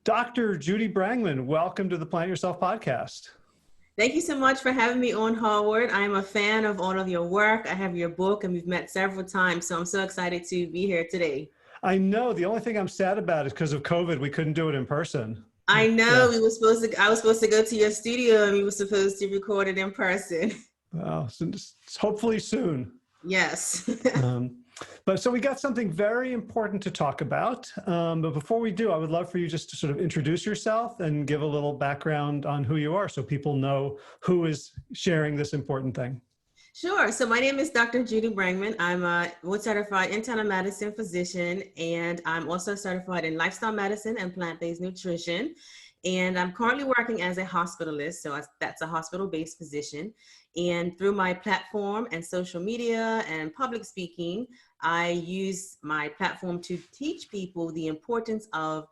Dr. Judy Brangman, welcome to the Plant Yourself podcast. Thank you so much for having me on, Howard. I'm a fan of all of your work. I have your book and we've met several times, so I'm so excited to be here today. I know. The only thing I'm sad about is because of COVID, we couldn't do it in person. I know. Yeah. I was supposed to go to your studio and we were supposed to record it in person. Well, so hopefully soon. Yes. But so we got something very important to talk about. But before we do, I would love for you just to sort of introduce yourself and give a little background on who you are so people know who is sharing this important thing. Sure. So my name is Dr. Judy Brangman. I'm a board-certified internal medicine physician, and I'm also certified in lifestyle medicine and plant-based nutrition. And I'm currently working as a hospitalist, so that's a hospital-based physician. And through my platform and social media and public speaking, I use my platform to teach people the importance of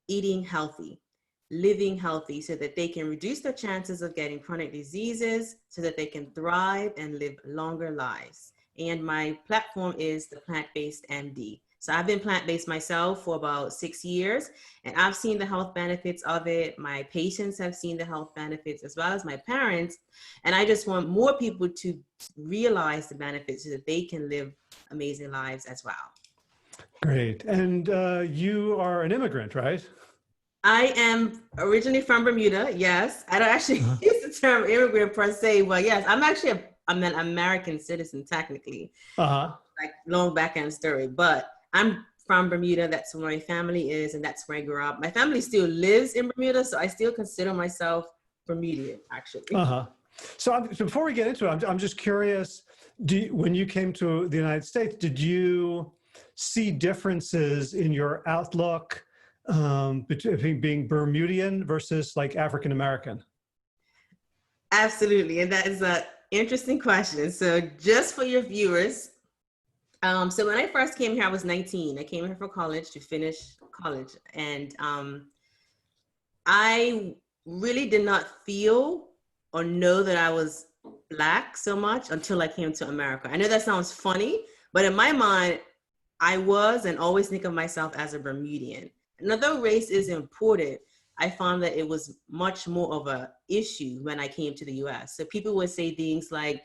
eating healthy, living healthy, so that they can reduce their chances of getting chronic diseases, so that they can thrive and live longer lives. And my platform is the Plant-Based MD. So I've been plant-based myself for about 6 years, and I've seen the health benefits of it. My patients have seen the health benefits, as well as my parents. And I just want more people to realize the benefits so that they can live amazing lives as well. Great. And you are an immigrant, right? I am originally from Bermuda, yes. I don't actually use the term immigrant per se, but yes, I'm an American citizen technically. Like long back end story, but I'm from Bermuda. That's where my family is, and that's where I grew up. My family still lives in Bermuda, so I still consider myself Bermudian, actually. So before we get into it, I'm just curious, when you came to the United States, did you see differences in your outlook between being Bermudian versus like African American? Absolutely, and that is an interesting question. So just for your viewers, so when I first came here, I was 19. I came here for college to finish college, and I really did not feel or know that I was Black so much until I came to America. I know that sounds funny, but in my mind, I was and always think of myself as a Bermudian. And although race is important, I found that it was much more of an issue when I came to the US. So people would say things like,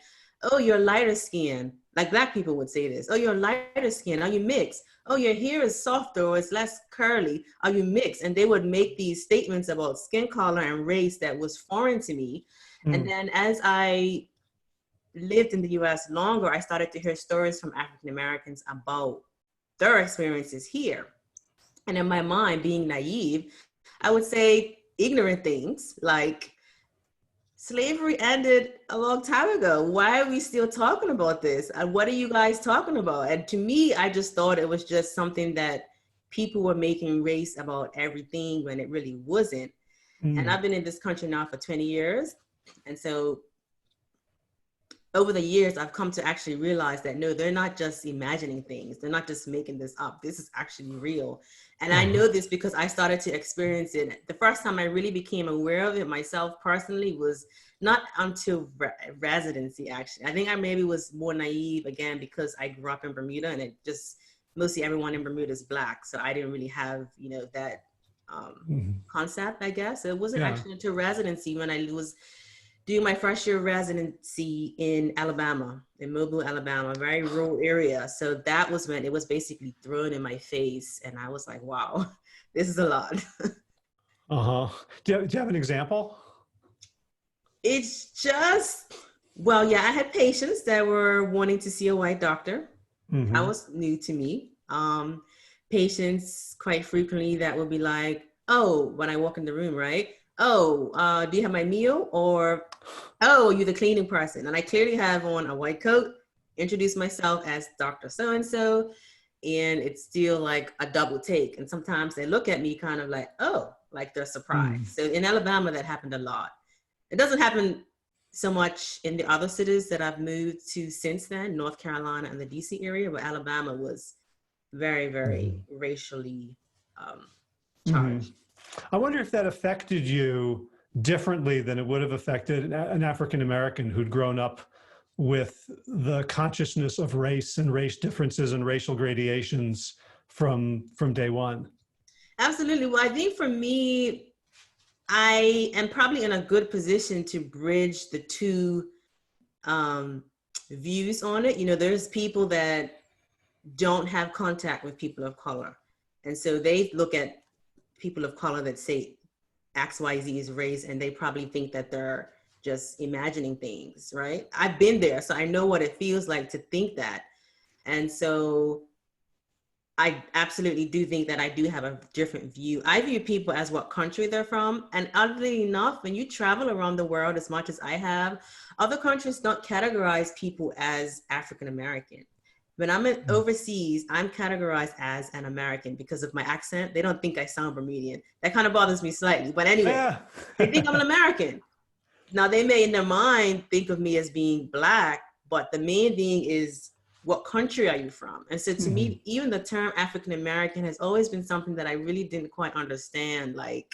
oh, you're lighter skin. Like Black people would say this. Oh, you're lighter skin. Are you mixed? Oh, your hair is softer or it's less curly. Are you mixed? And they would make these statements about skin color and race that was foreign to me. And then as I lived in the US longer, I started to hear stories from African Americans about their experiences here. And in my mind, being naive, I would say ignorant things like, slavery ended a long time ago. Why are we still talking about this? And what are you guys talking about? And to me, I just thought it was just something that people were making race about everything when it really wasn't. And I've been in this country now for 20 years. And so over the years, I've come to actually realize that, no, they're not just imagining things. They're not just making this up. This is actually real. And I know this because I started to experience it. The first time I really became aware of it myself personally was not until residency, actually. I think I maybe was more naive, again, because I grew up in Bermuda, and it just, mostly everyone in Bermuda is Black. So I didn't really have, that concept, I guess. It wasn't actually until residency when I was doing my first year of residency in Alabama, in Mobile, Alabama, a very rural area. So that was when it was basically thrown in my face. And I was like, wow, this is a lot. Do you have an example? It's just, well, yeah, I had patients that were wanting to see a white doctor. That was new to me. Patients quite frequently that would be like, oh, when I walk in the room, right? Oh, do you have my meal? Or, oh, you're the cleaning person. And I clearly have on a white coat, introduce myself as Dr. So-and-so, and it's still like a double take. And sometimes they look at me kind of like, oh, like they're surprised. So in Alabama, that happened a lot. It doesn't happen so much in the other cities that I've moved to since then, North Carolina and the DC area, but Alabama was very, very racially charged. I wonder if that affected you differently than it would have affected an African American who'd grown up with the consciousness of race and race differences and racial gradations from day one. Absolutely. Well, I think for me, I am probably in a good position to bridge the two views on it. You know, there's people that don't have contact with people of color. And so they look at people of color that say XYZ is race, and they probably think that they're just imagining things, right? I've been there, so I know what it feels like to think that. And so I absolutely do think that I do have a different view. I view people as what country they're from. And oddly enough, when you travel around the world as much as I have, other countries don't categorize people as African American. When I'm overseas, I'm categorized as an American because of my accent. They don't think I sound Bermudian. That kind of bothers me slightly. But anyway, Yeah. they think I'm an American. Now, they may in their mind think of me as being Black, but the main thing is, what country are you from? And so to me, even the term African American has always been something that I really didn't quite understand. Like,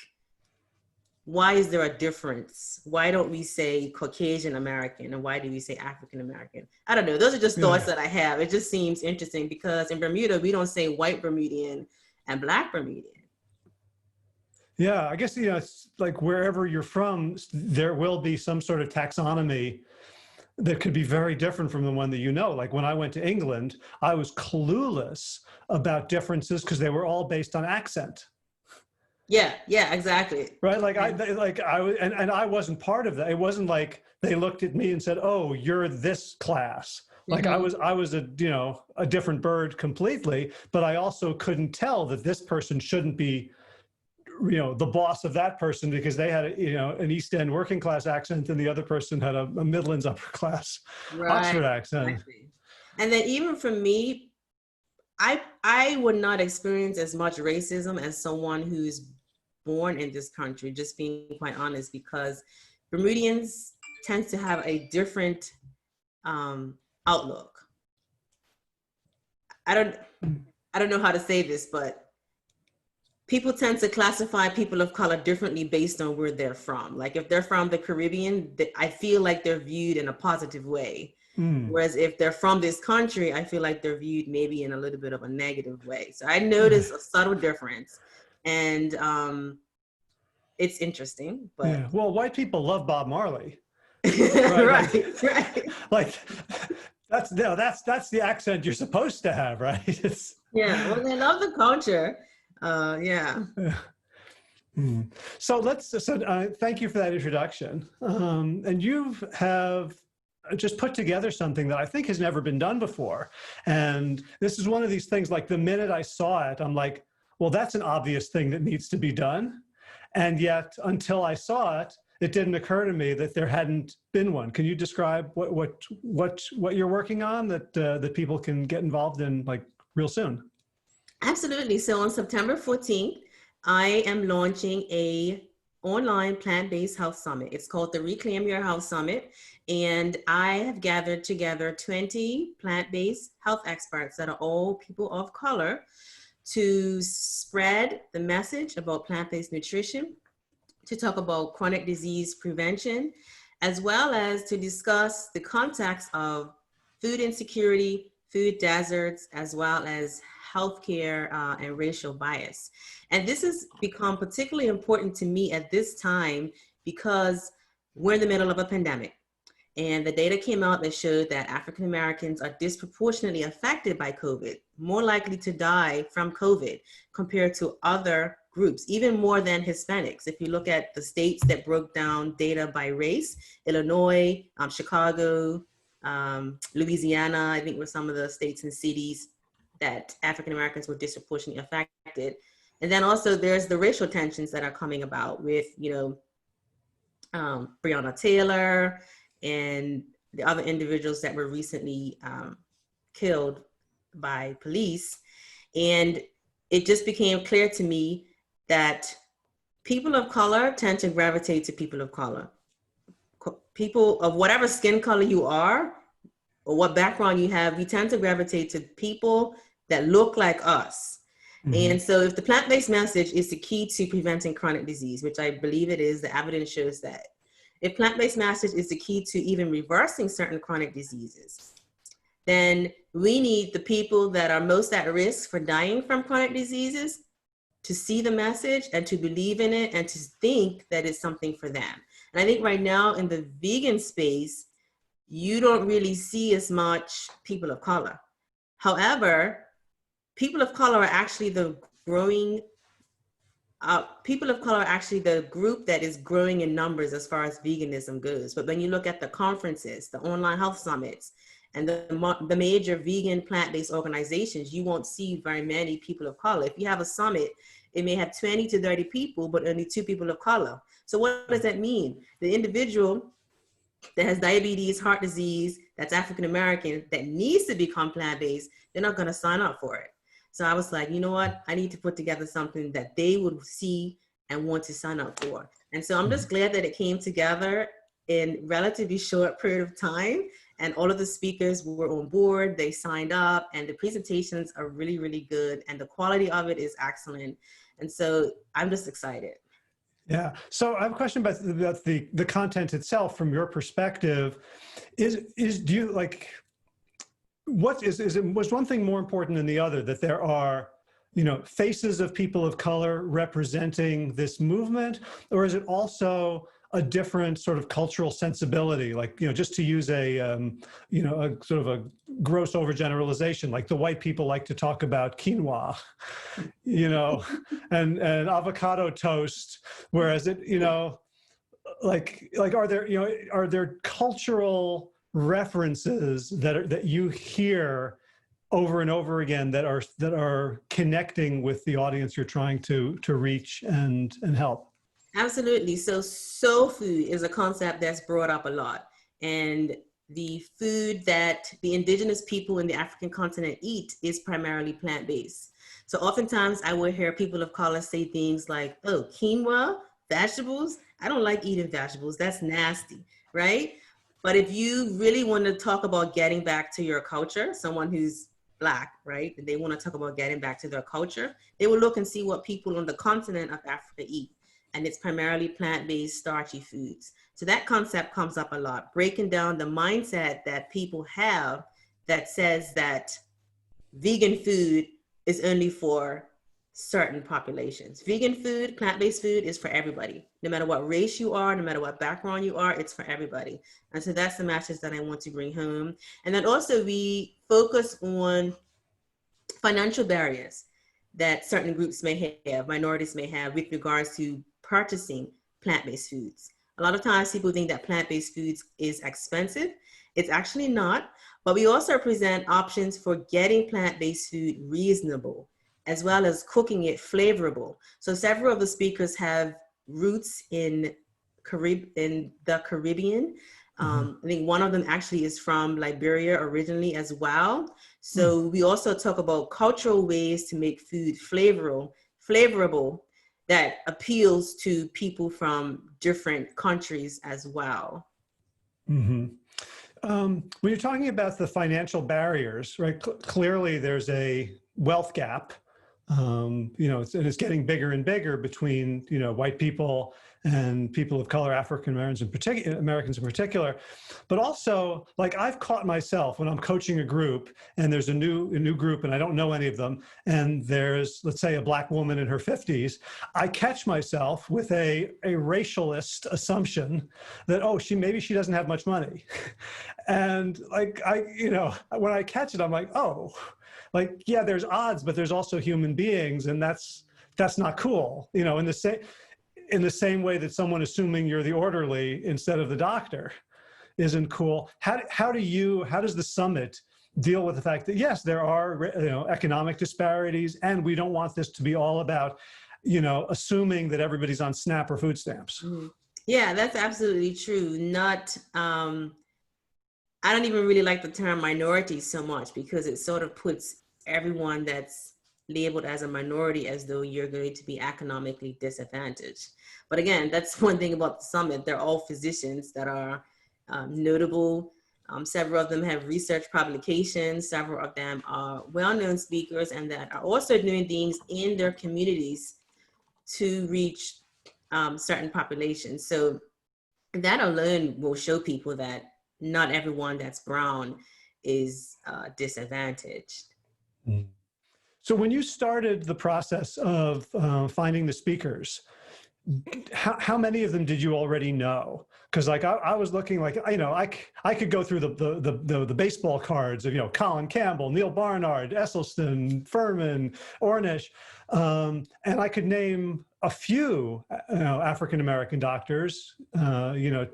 why is there a difference? Why don't we say Caucasian American, and why do we say African American? I don't know. Those are just thoughts that I have. It just seems interesting because in Bermuda, we don't say white Bermudian and Black Bermudian. Yeah, I guess, you know, it's like wherever you're from, there will be some sort of taxonomy that could be very different from the one that you know. Like when I went to England, I was clueless about differences because they were all based on accent. Yeah, exactly. Right? Like I wasn't part of that. It wasn't like they looked at me and said, "Oh, you're this class." Like I was a, you know, a different bird completely, but I also couldn't tell that this person shouldn't be, you know, the boss of that person because they had, you know, an East End working class accent and the other person had a Midlands upper class Oxford accent. Exactly. And then even for me, I would not experience as much racism as someone who's born in this country, just being quite honest, because Bermudians tend to have a different outlook. I don't know how to say this, but people tend to classify people of color differently based on where they're from. Like if they're from the Caribbean, I feel like they're viewed in a positive way. Whereas if they're from this country, I feel like they're viewed maybe in a little bit of a negative way. So I notice a subtle difference. And it's interesting. But yeah. Well, white people love Bob Marley. right. Like that's the accent you're supposed to have, right? Yeah, well, they love the culture. So thank you for that introduction. And you have just put together something that I think has never been done before. And this is one of these things, like the minute I saw it, I'm like, well, that's an obvious thing that needs to be done. And yet until I saw it, it didn't occur to me that there hadn't been one. Can you describe what you're working on that people can get involved in like real soon? Absolutely. So on September 14th, I am launching a online plant-based health summit. It's called the Reclaim Your Health Summit. And I have gathered together 20 plant-based health experts that are all people of color to spread the message about plant-based nutrition, to talk about chronic disease prevention, as well as to discuss the context of food insecurity, food deserts, as well as healthcare and racial bias. And this has become particularly important to me at this time because we're in the middle of a pandemic. And the data came out that showed that African Americans are disproportionately affected by COVID, more likely to die from COVID compared to other groups, even more than Hispanics. If you look at the states that broke down data by race, Illinois, Chicago, Louisiana, I think were some of the states and cities that African Americans were disproportionately affected. And then also there's the racial tensions that are coming about with, Breonna Taylor and the other individuals that were recently killed by police. And it just became clear to me that people of color tend to gravitate to people of color. People of whatever skin color you are or what background you have, we tend to gravitate to people that look like us. And so if the plant-based message is the key to preventing chronic disease, which I believe it is, the evidence shows that. If plant-based message is the key to even reversing certain chronic diseases, then we need the people that are most at risk for dying from chronic diseases to see the message and to believe in it and to think that it's something for them. And I think right now in the vegan space, you don't really see as much people of color. However, people of color are actually the growing, people of color are actually the group that is growing in numbers as far as veganism goes. But when you look at the conferences, the online health summits, and the major vegan plant-based organizations, you won't see very many people of color. If you have a summit, it may have 20 to 30 people, but only 2 people of color. So what does that mean? The individual that has diabetes, heart disease, that's African-American, that needs to become plant-based, they're not gonna sign up for it. So I was like, you know what? I need to put together something that they would see and want to sign up for. And so I'm just glad that it came together in relatively short period of time. And all of the speakers were on board, they signed up, and the presentations are really, really good. And the quality of it is excellent. And so I'm just excited. Yeah. So I have a question about the content itself from your perspective. Do you like, was one thing more important than the other, that there are, you know, faces of people of color representing this movement, or is it also a different sort of cultural sensibility? Like, you know, just to use a, you know, a sort of a gross overgeneralization, like the white people like to talk about quinoa, you know, and avocado toast, whereas it, you know, like are there cultural references that you hear over and over again that are connecting with the audience you're trying to reach and help? Absolutely. So soul food is a concept that's brought up a lot. And the food that the indigenous people in the African continent eat is primarily plant-based. So oftentimes I will hear people of color say things like, oh, quinoa, vegetables? I don't like eating vegetables. That's nasty, right? But if you really want to talk about getting back to your culture, someone who's Black, right? And they want to talk about getting back to their culture, they will look and see what people on the continent of Africa eat. And it's primarily plant-based starchy foods. So that concept comes up a lot, breaking down the mindset that people have that says that vegan food is only for certain populations. Vegan food, plant-based food is for everybody. No matter what race you are, no matter what background you are, it's for everybody. And so that's the message that I want to bring home. And then also we focus on financial barriers that certain groups may have, minorities may have with regards to purchasing plant-based foods. A lot of times people think that plant-based foods is expensive. It's actually not, but we also present options for getting plant-based food reasonable, as well as cooking it flavorable. So several of the speakers have roots in the Caribbean. I think one of them actually is from Liberia originally as well. So we also talk about cultural ways to make food flavorable that appeals to people from different countries as well. When you're talking about the financial barriers, right? Clearly there's a wealth gap. You know, it's getting bigger and bigger between, you know, white people and people of color, African Americans in particular, but also, like, I've caught myself when I'm coaching a group and there's a new group and I don't know any of them, and there's, let's say, a Black woman in her 50s, I catch myself with a racialist assumption that, oh, maybe she doesn't have much money. And like, you know, when I catch it, I'm like, oh, like, yeah, there's odds, but there's also human beings, and that's not cool. You know, in the same way that someone assuming you're the orderly instead of the doctor isn't cool. How does the summit deal with the fact that, yes, there are, you know, economic disparities, and we don't want this to be all about, you know, assuming that everybody's on SNAP or food stamps? Yeah, that's absolutely true. I don't even really like the term minority so much, because it sort of puts everyone that's labeled as a minority as though you're going to be economically disadvantaged. But again, that's one thing about the summit. They're all physicians that are notable. Several of them have research publications. Several of them are well-known speakers and that are also doing things in their communities to reach certain populations. So that alone will show people that not everyone that's brown is disadvantaged. So when you started the process of finding the speakers, how many of them did you already know? Because like I was looking like, you know, I could go through the baseball cards of, you know, Colin Campbell, Neil Barnard, Esselstyn, Furman, Ornish, and I could name a few, you know, African-American doctors, you know,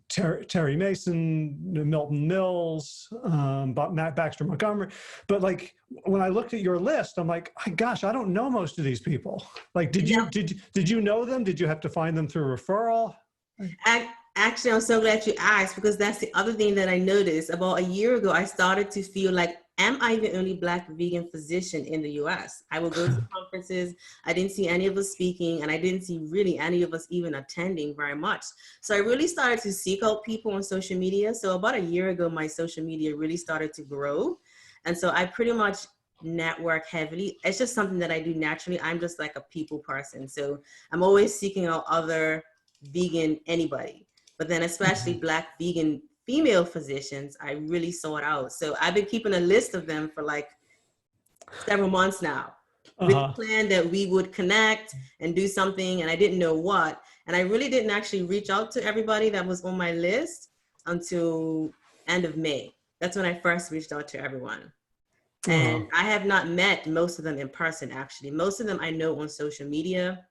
Terry Mason, Milton Mills, Baxter Montgomery. But like when I looked at your list, I'm like, gosh, I don't know most of these people. Like, did you know them? Did you have to find them through referral? Actually, I'm so glad you asked, because that's the other thing that I noticed. About a year ago, I started to feel like, am I the only Black vegan physician in the US? I would go to conferences. I didn't see any of us speaking, and I didn't see really any of us even attending very much. So I really started to seek out people on social media. So about a year ago, my social media really started to grow. And so I pretty much network heavily. It's just something that I do naturally. I'm just like a people person. So I'm always seeking out other vegan anybody. But then especially Black vegan female physicians, I really sought out. So I've been keeping a list of them for like several months now, with the plan that we would connect and do something, and I didn't know what. And I really didn't actually reach out to everybody that was on my list until end of May. That's when I first reached out to everyone. And I have not met most of them in person, actually. Most of them I know on social media.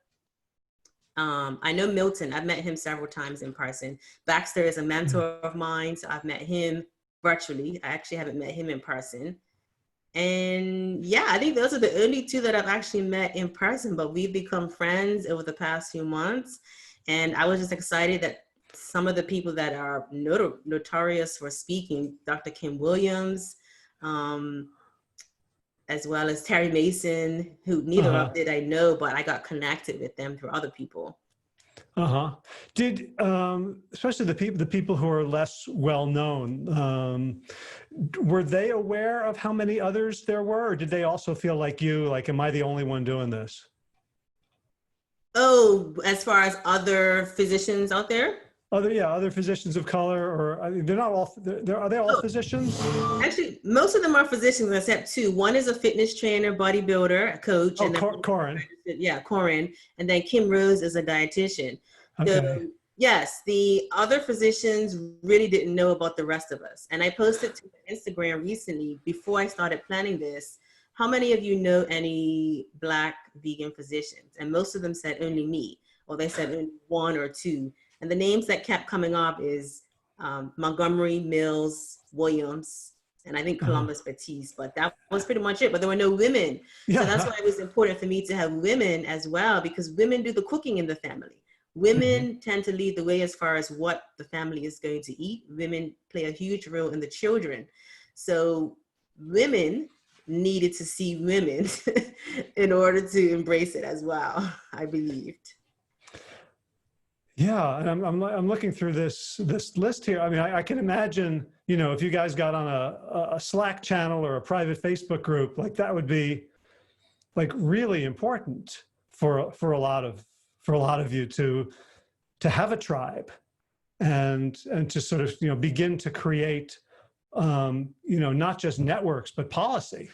I know Milton, I've met him several times in person. Baxter is a mentor of mine, so I've met him virtually. I actually haven't met him in person. And yeah, I think those are the only two that I've actually met in person, but we've become friends over the past few months. And I was just excited that some of the people that are notorious for speaking, Dr. Kim Williams, as well as Terry Mason, who neither of did I know, but I got connected with them through other people. Did especially the people who are less well known, were they aware of how many others there were, or did they also feel like you, like, am I the only one doing this? Oh, as far as other physicians out there? Other physicians of color, or I mean, they're not all. Are they all physicians? Actually, most of them are physicians except two. One is a fitness trainer, bodybuilder, a coach. And Corin. Yeah, Corin. And then Kim Rose is a dietitian. Okay. So yes, the other physicians really didn't know about the rest of us. And I posted to Instagram recently, before I started planning this, how many of you know any Black vegan physicians? And most of them said only me, or they said only one or two. And the names that kept coming up is Montgomery, Mills, Williams, and I think Columbus Batiste, but that was pretty much it. But there were no women. So that's why it was important for me to have women as well, because women do the cooking in the family. Women tend to lead the way as far as what the family is going to eat. Women play a huge role in the children. So women needed to see women in order to embrace it as well, I believed. Yeah, and I'm looking through this list here. I mean, I can imagine, you know, if you guys got on a Slack channel or a private Facebook group, like that would be like really important for a lot of you to have a tribe and to sort of, you know, begin to create you know, not just networks but policy.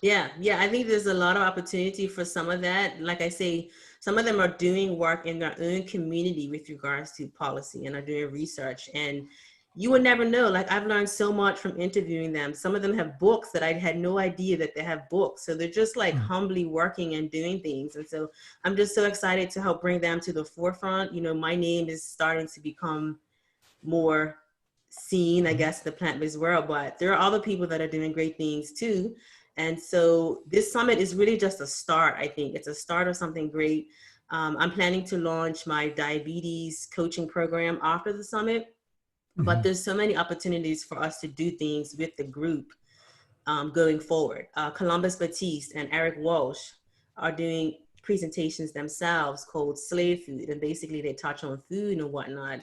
Yeah, I think there's a lot of opportunity for some of that. Like I say, some of them are doing work in their own community with regards to policy and are doing research. And you would never know. Like, I've learned so much from interviewing them. Some of them have books that I had no idea that they have books. So they're just like humbly working and doing things. And so I'm just so excited to help bring them to the forefront. You know, my name is starting to become more seen, I guess, in the plant-based world, but there are other people that are doing great things too. And so this summit is really just a start. I think it's a start of something great. I'm planning to launch my diabetes coaching program after the summit, but there's so many opportunities for us to do things with the group going forward. Columbus Batiste and Eric Walsh are doing presentations themselves called Slave Food, and basically they touch on food and whatnot.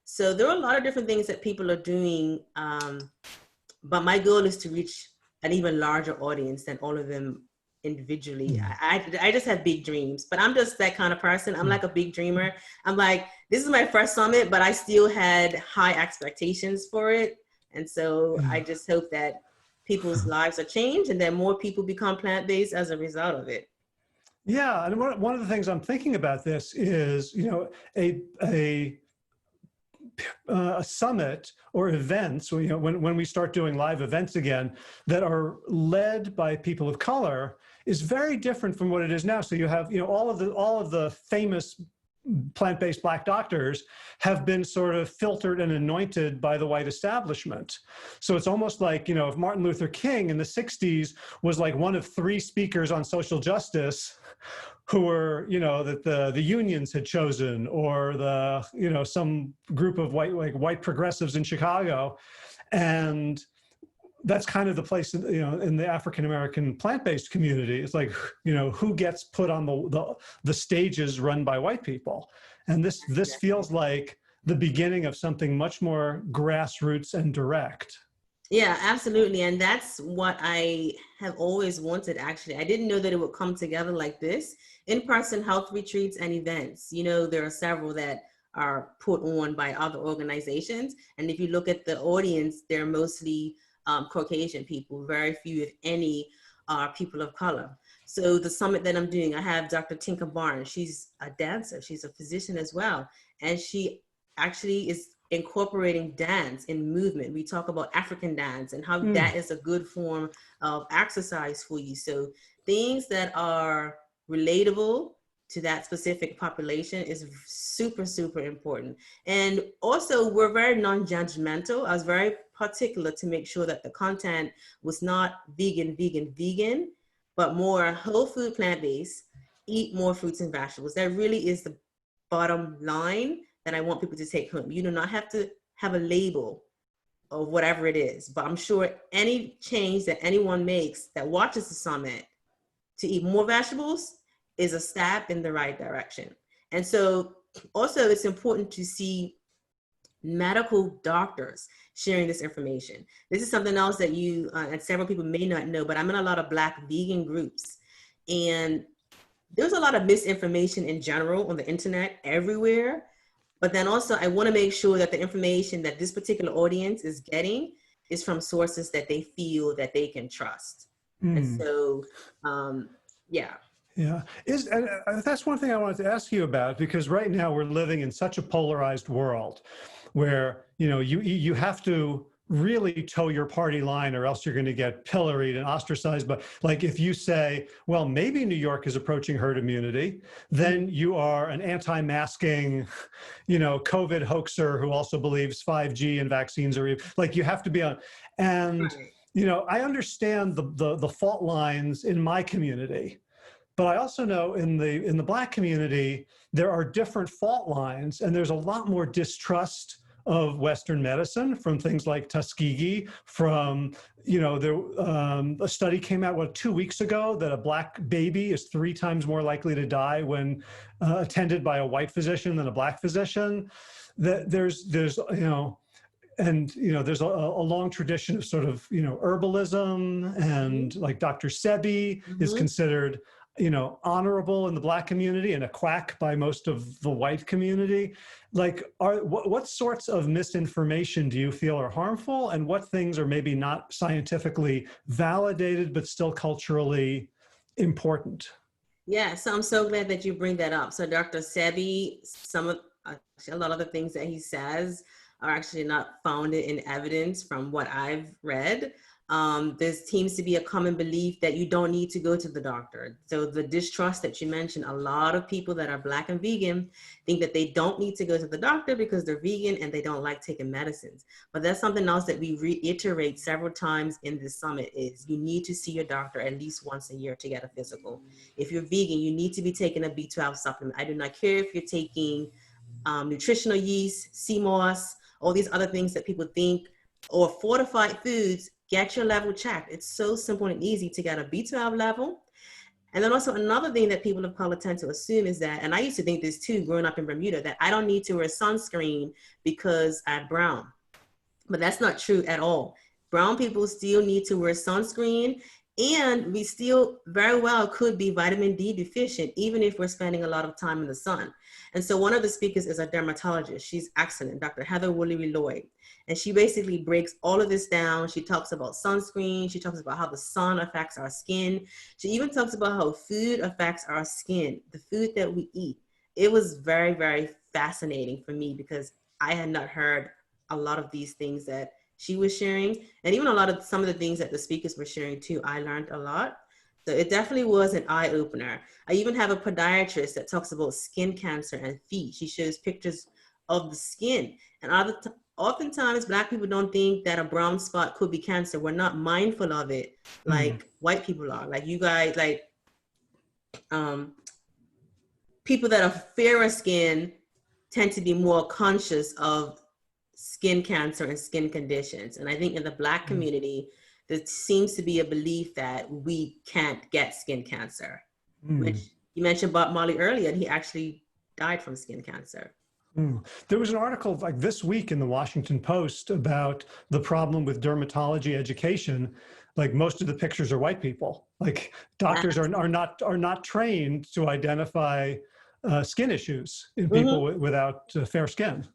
So there are a lot of different things that people are doing, but my goal is to reach an even larger audience than all of them individually. I just have big dreams, but I'm just that kind of person. I'm like a big dreamer. I'm like, this is my first summit, but I still had high expectations for it. And so I just hope that people's lives are changed, and then more people become plant-based as a result of it. Yeah, and one of the things I'm thinking about this is, a summit or events, when we start doing live events again that are led by people of color is very different from what it is now. So you have, all of the famous plant-based Black doctors have been sort of filtered and anointed by the white establishment. So it's almost like, if Martin Luther King in the 60s was like one of 3 speakers on social justice who were, that the unions had chosen, or some group of white progressives in Chicago. And that's kind of the place, in the African-American plant-based community. It's like, who gets put on the stages run by white people. And this feels like the beginning of something much more grassroots and direct. Yeah, absolutely. And that's what I have always wanted, actually. I didn't know that it would come together like this. In-person health retreats and events. There are several that are put on by other organizations. And if you look at the audience, they're mostly Caucasian people. Very few, if any, are people of color. So the summit that I'm doing, I have Dr. Tinka Barnes. She's a dancer. She's a physician as well. And she actually is incorporating dance and movement. We talk about African dance and how that is a good form of exercise for you. So things that are relatable to that specific population is super, super important. And also, we're very non-judgmental. I was very particular to make sure that the content was not vegan, but more whole food, plant-based, eat more fruits and vegetables. That really is the bottom line that I want people to take home. You do not have to have a label of whatever it is, but I'm sure any change that anyone makes that watches the summit to eat more vegetables is a step in the right direction. And so also it's important to see medical doctors sharing this information. This is something else that you and several people may not know, but I'm in a lot of Black vegan groups, and there's a lot of misinformation in general on the internet everywhere. But then also I want to make sure that the information that this particular audience is getting is from sources that they feel that they can trust. And so, yeah. Yeah, that's one thing I wanted to ask you about, because right now we're living in such a polarized world where, you have to really toe your party line or else you're going to get pilloried and ostracized. But like, if you say, well, maybe New York is approaching herd immunity, then you are an anti-masking, COVID hoaxer who also believes 5G and vaccines are like, you have to be on. And, I understand the fault lines in my community. But I also know in the Black community, there are different fault lines, and there's a lot more distrust of Western medicine from things like Tuskegee, from, a study came out, 2 weeks ago, that a Black baby is 3 times more likely to die when attended by a white physician than a Black physician. That there's a long tradition of sort of, herbalism, and like Dr. Sebi is considered honorable in the Black community and a quack by most of the white community. Like, what sorts of misinformation do you feel are harmful, and what things are maybe not scientifically validated but still culturally important? Yeah, so I'm so glad that you bring that up. So Dr. Sebi, a lot of the things that he says are actually not founded in evidence from what I've read. There seems to be a common belief that you don't need to go to the doctor. So the distrust that you mentioned, a lot of people that are Black and vegan think that they don't need to go to the doctor because they're vegan and they don't like taking medicines. But that's something else that we reiterate several times in this summit is you need to see your doctor at least once a year to get a physical. If you're vegan, you need to be taking a B12 supplement. I do not care if you're taking nutritional yeast, sea moss, all these other things that people think, or fortified foods. Get your level checked. It's so simple and easy to get a B12 level. And then also another thing that people of color tend to assume is that, and I used to think this too, growing up in Bermuda, that I don't need to wear sunscreen because I'm brown. But that's not true at all. Brown people still need to wear sunscreen And we still very well could be vitamin D deficient, even if we're spending a lot of time in the sun. And so one of the speakers is a dermatologist. She's excellent, Dr. Heather Woolery-Lloyd. And she basically breaks all of this down. She talks about sunscreen. She talks about how the sun affects our skin. She even talks about how food affects our skin, the food that we eat. It was very, very fascinating for me because I had not heard a lot of these things that she was sharing, and even a lot of some of the things that the speakers were sharing too. I learned a lot. So it definitely was an eye opener. I even have a podiatrist that talks about skin cancer and feet. She shows pictures of the skin. And oftentimes Black people don't think that a brown spot could be cancer. We're not mindful of it like white people are. Like you guys, like people that are fairer skin tend to be more conscious of skin cancer and skin conditions. And I think in the Black community, there seems to be a belief that we can't get skin cancer. Which you mentioned Bob Marley earlier, and he actually died from skin cancer. There was an article like this week in the Washington Post about the problem with dermatology education. Like most of the pictures are white people. Like doctors are not trained to identify skin issues in people without fair skin.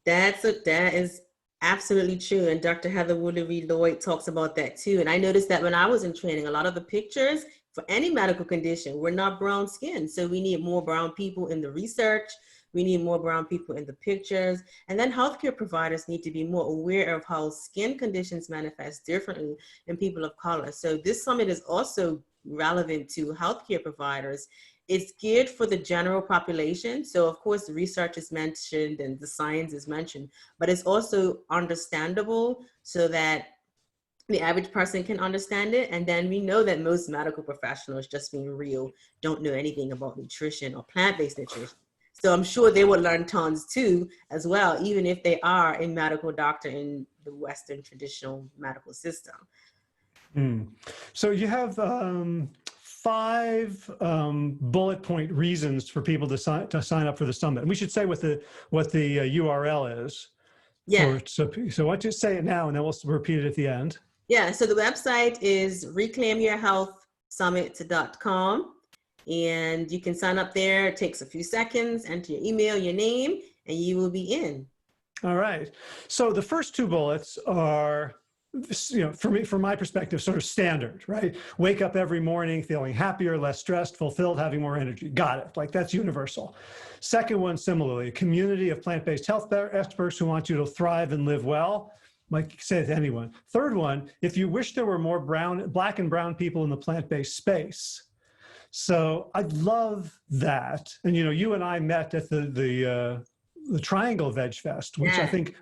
That is absolutely true. And Dr. Heather Woolery-Lloyd talks about that too. And I noticed that when I was in training, a lot of the pictures for any medical condition were not brown skin. So we need more brown people in the research. We need more brown people in the pictures. And then healthcare providers need to be more aware of how skin conditions manifest differently in people of color. So this summit is also relevant to healthcare providers. It's geared for the general population. So of course the research is mentioned and the science is mentioned, but it's also understandable so that the average person can understand it. And then we know that most medical professionals, just being real, don't know anything about nutrition or plant-based nutrition. So I'm sure they will learn tons too, as well, even if they are a medical doctor in the Western traditional medical system. So you have 5 bullet point reasons for people to sign up for the summit. And we should say what the URL is. Yeah. So why don't you say it now, and then we'll repeat it at the end. Yeah. So the website is reclaimyourhealthsummit.com. And you can sign up there. It takes a few seconds, enter your email, your name, and you will be in. All right. So the first 2 bullets are, from my perspective, sort of standard, right? Wake up every morning feeling happier, less stressed, fulfilled, having more energy. Got it. Like that's universal. Second one, similarly, a community of plant-based health experts who want you to thrive and live well. Like say it to anyone. Third one, if you wish there were more Black and brown people in the plant-based space. So I love that. And, you and I met at the Triangle Veg Fest, which I think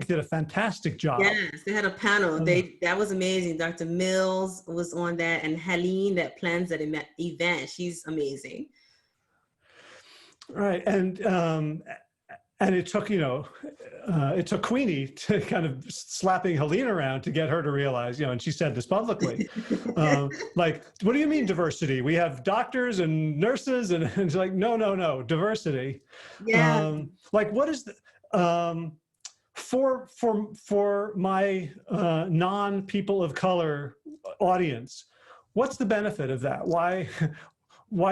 did a fantastic job. Yes, they had a panel. That was amazing. Dr. Mills was on that, and Helene that plans that event. She's amazing. Right. And it took, it took Queenie to kind of slapping Helene around to get her to realize, and she said this publicly, like, what do you mean diversity? We have doctors and nurses, and it's like, no, diversity. Yeah. Like, what is the, for my non-people of color audience, what's the benefit of that? Why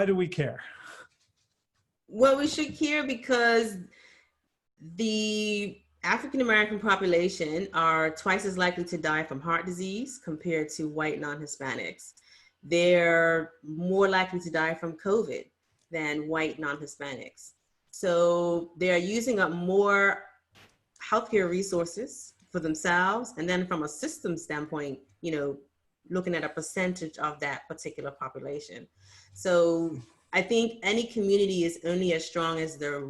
do we care? Well, we should care because the African-American population are twice as likely to die from heart disease compared to white non-Hispanics. They're more likely to die from COVID than white non-Hispanics. So they're using up more healthcare resources for themselves. And then from a system standpoint, looking at a percentage of that particular population. So I think any community is only as strong as their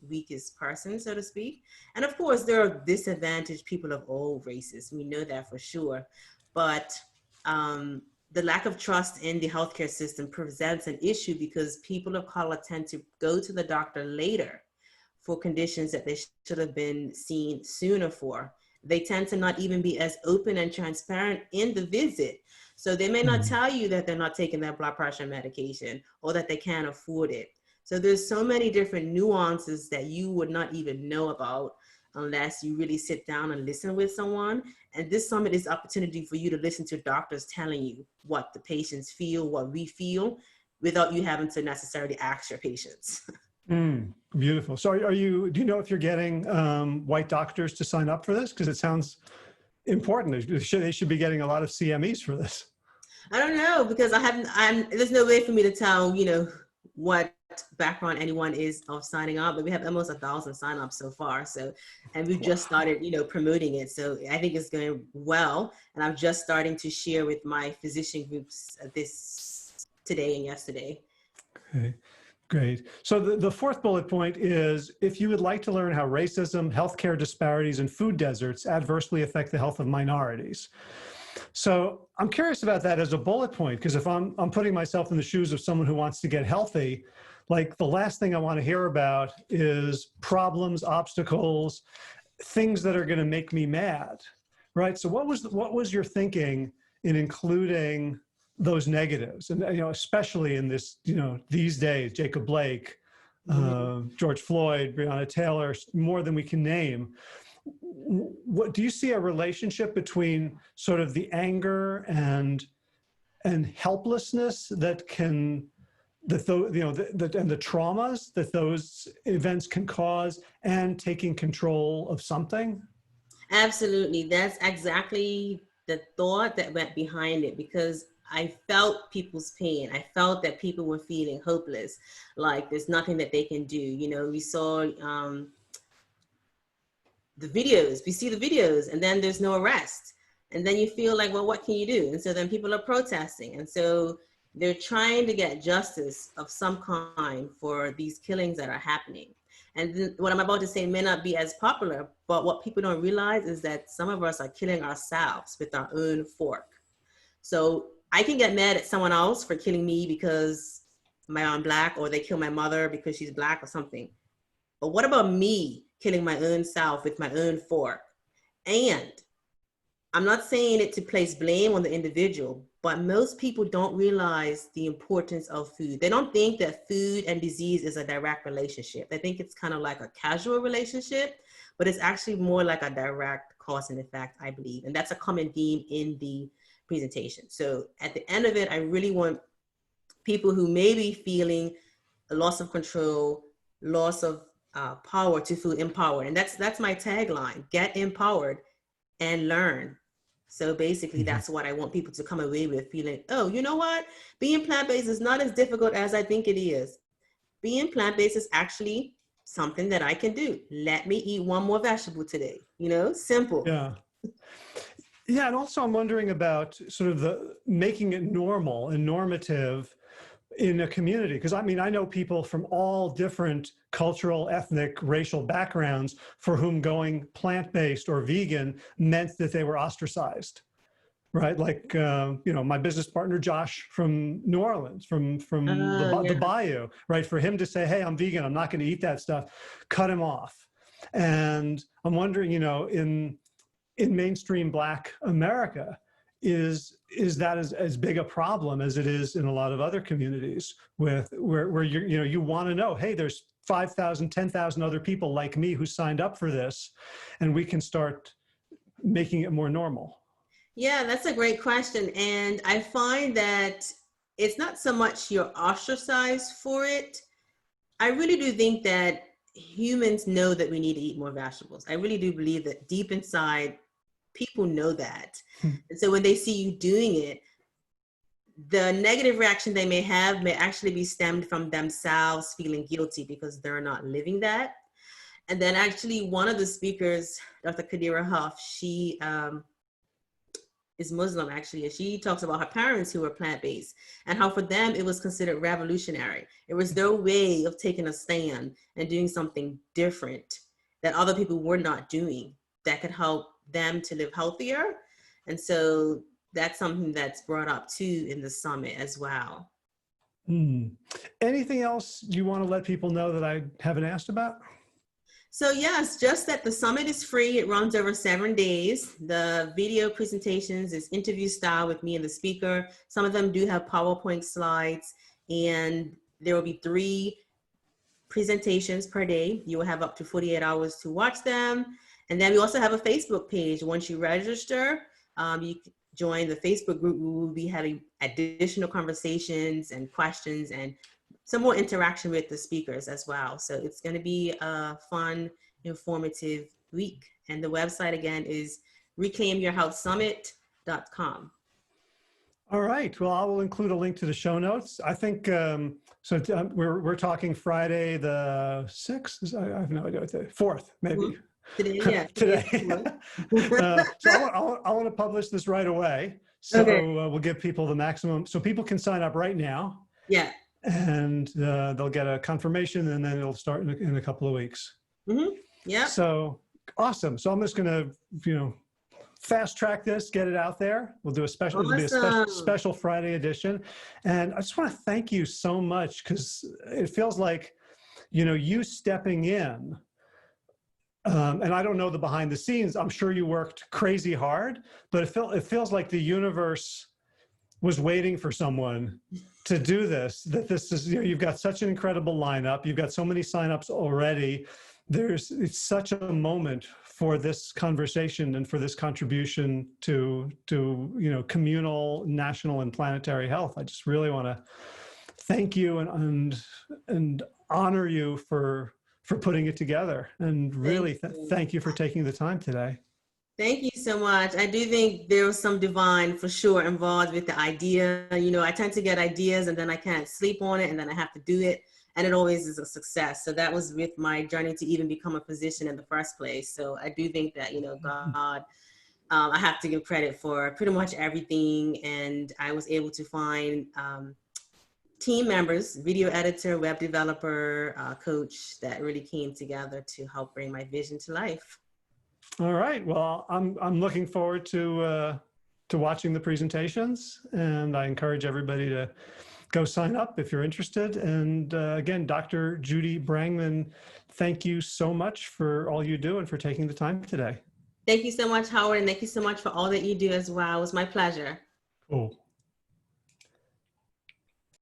weakest person, so to speak. And of course, there are disadvantaged people of all races. We know that for sure. But the lack of trust in the healthcare system presents an issue because people of color tend to go to the doctor later for conditions that they should have been seen sooner for. They tend to not even be as open and transparent in the visit. So they may not tell you that they're not taking their blood pressure medication or that they can't afford it. So there's so many different nuances that you would not even know about unless you really sit down and listen with someone. And this summit is opportunity for you to listen to doctors telling you what the patients feel, what we feel, without you having to necessarily ask your patients. Beautiful. So do you know if you're getting white doctors to sign up for this? Because it sounds important. They should be getting a lot of CMEs for this. I don't know, because there's no way for me to tell, what background anyone is of signing up, but we have almost 1,000 signups so far. So, and we've just started, promoting it. So I think it's going well. And I'm just starting to share with my physician groups this today and yesterday. Okay. Great. So the fourth bullet point is, if you would like to learn how racism, healthcare disparities, and food deserts adversely affect the health of minorities. So I'm curious about that as a bullet point, because if I'm putting myself in the shoes of someone who wants to get healthy, like the last thing I want to hear about is problems, obstacles, things that are going to make me mad, right? So what was your thinking in including those negatives, and especially in this, these days, Jacob Blake, George Floyd, Breonna Taylor, more than we can name. What do you see a relationship between sort of the anger and helplessness that and the traumas that those events can cause, and taking control of something? Absolutely. That's exactly the thought that went behind it, because I felt people's pain. I felt that people were feeling hopeless, like there's nothing that they can do. We saw we see the videos, and then there's no arrest. And then you feel like, well, what can you do? And so then people are protesting. And so they're trying to get justice of some kind for these killings that are happening. And then what I'm about to say may not be as popular, but what people don't realize is that some of us are killing ourselves with our own fork. So I can get mad at someone else for killing me because I'm Black, or they kill my mother because she's Black or something. But what about me killing my own self with my own fork? And I'm not saying it to place blame on the individual, but most people don't realize the importance of food. They don't think that food and disease is a direct relationship. They think it's kind of like a casual relationship, but it's actually more like a direct cause and effect, I believe. And that's a common theme in the presentation. So at the end of it, I really want people who may be feeling a loss of control, loss of power, to feel empowered. And that's my tagline: get empowered and learn. So basically, that's what I want people to come away with, feeling, oh, you know what? Being plant-based is not as difficult as I think it is. Being plant-based is actually something that I can do. Let me eat one more vegetable today. Simple. Yeah. Yeah, and also I'm wondering about sort of the making it normal and normative in a community, because I know people from all different cultural, ethnic, racial backgrounds for whom going plant-based or vegan meant that they were ostracized, right? Like my business partner Josh from New Orleans, from the Bayou, right? For him to say, "Hey, I'm vegan, I'm not going to eat that stuff," cut him off. And I'm wondering, in mainstream Black America, is that as big a problem as it is in a lot of other communities where you want to know, hey, there's 5,000, 10,000 other people like me who signed up for this, and we can start making it more normal? Yeah, that's a great question. And I find that it's not so much you're ostracized for it. I really do think that humans know that we need to eat more vegetables. I really do believe that deep inside, people know that. And so when they see you doing it, the negative reaction they may have may actually be stemmed from themselves feeling guilty because they're not living that. And then actually one of the speakers, Dr. Kadira Huff, she is Muslim actually, and she talks about her parents who were plant-based and how for them it was considered revolutionary. It was their way of taking a stand and doing something different that other people were not doing that could help them to live healthier. And so that's something that's brought up too in the summit as well. Anything else you want to let people know that I haven't asked about? So yes, just that the summit is free. It runs over 7 days. The video presentations is interview style with me and the speaker. Some of them do have PowerPoint slides, and there will be 3 presentations per day. You will have up to 48 hours to watch them. And then we also have a Facebook page. Once you register, you can join the Facebook group. We will be having additional conversations and questions and some more interaction with the speakers as well. So it's going to be a fun, informative week. And the website again is reclaimyourhealthsummit.com. All right. Well, I will include a link to the show notes. I think we're talking Friday the 6th. I have no idea what the 4th, maybe. Mm-hmm. Today, yeah. Today. So I want to publish this right away. So okay. We'll give people the maximum. So people can sign up right now. Yeah. And they'll get a confirmation, and then it'll start in a couple of weeks. Mm-hmm. Yeah. So awesome. So I'm just going to, fast track this, get it out there. We'll do a special, awesome. It'll be a special Friday edition. And I just want to thank you so much, because it feels like, you stepping in, and I don't know the behind the scenes. I'm sure you worked crazy hard, but it feels like the universe was waiting for someone to do this, that this is, you've got such an incredible lineup. You've got so many signups already. It's such a moment for this conversation and for this contribution to communal, national, and planetary health. I just really want to thank you and honor you for putting it together, and really thank you for taking the time today. Thank you so much. I do think there was some divine for sure involved with the idea. I tend to get ideas and then I can't sleep on it and then I have to do it. And it always is a success. So that was with my journey to even become a physician in the first place. So I do think that, God, I have to give credit for pretty much everything. And I was able to find team members, video editor, web developer, coach that really came together to help bring my vision to life. All right. Well, I'm looking forward to watching the presentations, and I encourage everybody to go sign up if you're interested. And again, Dr. Judy Brangman, thank you so much for all you do and for taking the time today. Thank you so much, Howard, and thank you so much for all that you do as well. It was my pleasure. Cool.